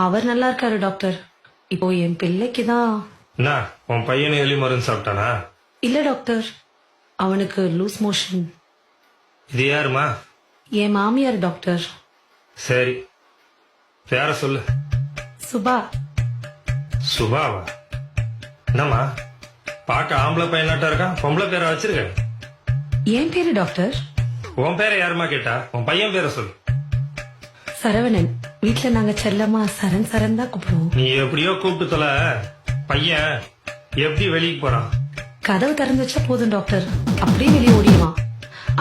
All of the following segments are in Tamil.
அவர் நல்லா இருக்காரு டாக்டர். இப்போ என் பிள்ளைக்கு தான். என்ன உன் பையனை எலி மருந்து சாப்பிட்டானா? இல்ல டாக்டர், அவனுக்கு லூஸ் மோஷன். இது யாருமா? என் மாமியார் டாக்டர். சரி, பேர சொல்லு. சுபா. சுபாவா? என்னம்மா பார்க்க ஆம்பளை பையனாட்டா இருக்கான், பொம்பளை பேரை வச்சிருக்க? என் பேரு டாக்டர் உன் பேரை யாருமா கேட்டா? உன் பையன் பேரை சொல்லு. சரவணன். வீட்டுல நாங்க செல்லமா சரண் சரண் தான் கூப்பிடுவோம். நீ எப்படியோ கூப்பிட்டு தொலை. பையன் எப்படி வெளியே போறான்? கதவு திறந்து வச்சா போதும் டாக்டர், அப்படியே வெளியே ஓடிடுவான்.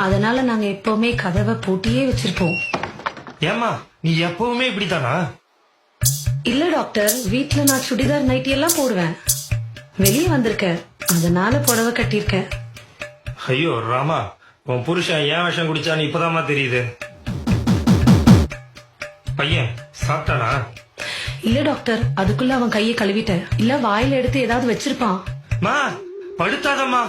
அதனால நாங்க எப்பவுமே கதவை பூட்டியே வச்சிருப்போம். ஏமா நீ எப்பவுமே இப்படித்தானா? இல்ல டாக்டர், வீட்டுல நான் சுடிதார் நைட்டி எல்லாம் போடுவேன். வெளியே வந்திருக்கேன், அதனால புடவை கட்டியிருக்கேன். ஐயோ ராமா, உன் புருஷன் ஏன் விஷம் குடிச்சான்னு இப்பதாம்மா தெரியுது. பையன் சாப்பிட்டானா? இல்ல டாக்டர், அதுக்குள்ள அவன் கையை கழுவிட்டேன். இல்ல வாயில எடுத்து ஏதாவது வச்சிருப்பான். மா படுத்தாதம்மா,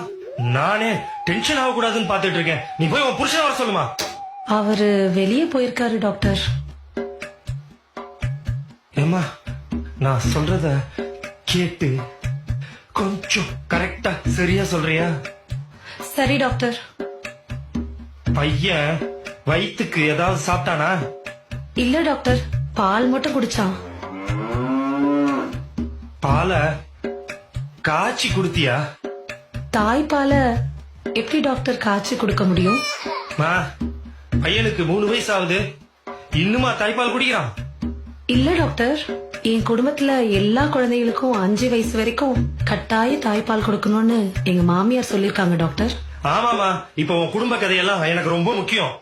நானே டென்ஷன் ஆக கூடாதுன்னு பாத்துட்டு இருக்கேன். நீ போய் உன் புருஷன் வர சொல்லுமா. அவரு வெளியே போயிருக்காரு டாக்டர். ஏமா நான் சொல்றத கேட்டு கொஞ்சம் கரெக்டா சரியா சொல்றியா? சரி டாக்டர். பையன் வயிற்றுக்கு ஏதாவது சாப்பிட்டானா? இல்ல டாக்டர், பால் மட்டும் குடிச்சான். பாலை காய்ச்சி குடுத்தியா? தாய்ப்பால எப்படி டாக்டர் காய்ச்சி கொடுக்க முடியும்? மா பையனுக்கு 3 வயசு ஆகுது, இன்னுமா தாய்ப்பால் குடிக்கிறான்? இல்ல டாக்டர், என் குடும்பத்துல எல்லா குழந்தைகளுக்கும் 5 வயசு வரைக்கும் கட்டாய தாய்ப்பால் கொடுக்கணும்னு எங்க மாமியார் சொல்லிருக்காங்க டாக்டர். ஆமாமா, இப்ப உன் குடும்ப கதையெல்லாம் எனக்கு ரொம்ப முக்கியம்.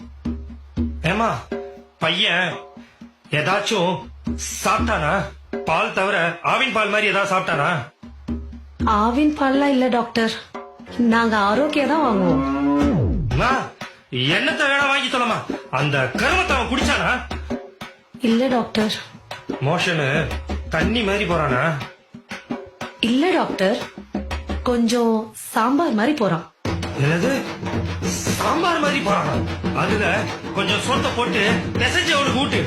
ஏமா பையன் ஏதாச்சும் சாப்பிட்டானா? பால் தவிர ஆவின் பால் மாதிரி ஏதாவது சாப்பிட்டானா? ஆவின் பால்லாம் இல்ல டாக்டர், நாங்க ஆரோக்கியம் தான் வாங்குவோம். அம்மா, என்னத்தை வேணா வாங்கி சொல்லமா. அந்த கருமத்தை அவன் குடிச்சானா? இல்ல டாக்டர். மோஷனு தண்ணி மாதிரி போறானா? இல்ல டாக்டர், கொஞ்சம் சாம்பார் மாதிரி போறான். என்னது சாம்பார் மாதிரி போறானா? அதுல கொஞ்சம் சோத்தை போட்டு மெசேஜ் அவனுக்கு ஊட்டு.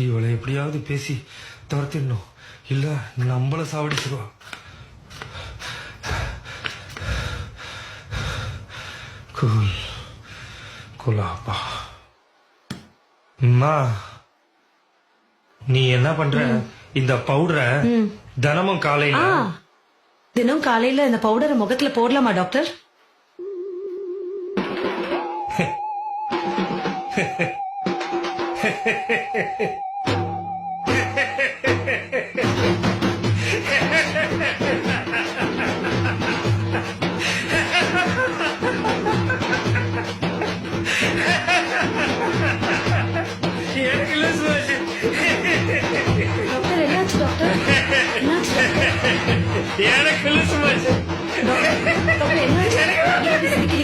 இவளை எப்படியாவது பேசி துரத்திடணும், இல்ல நம்மள சாவடிச்சிருவா. குலாப்பா. அம்மா நீ என்ன பண்ற? இந்த பவுடரை தினமும் காலையில தினம் காலையில இந்த பவுடரை முகத்துல போடலாமா டாக்டர்? டாக்டர் என்னாச்சு டாக்டர்? என்னாச்சு எனக்கு டாக்டர்? என்னாச்சு?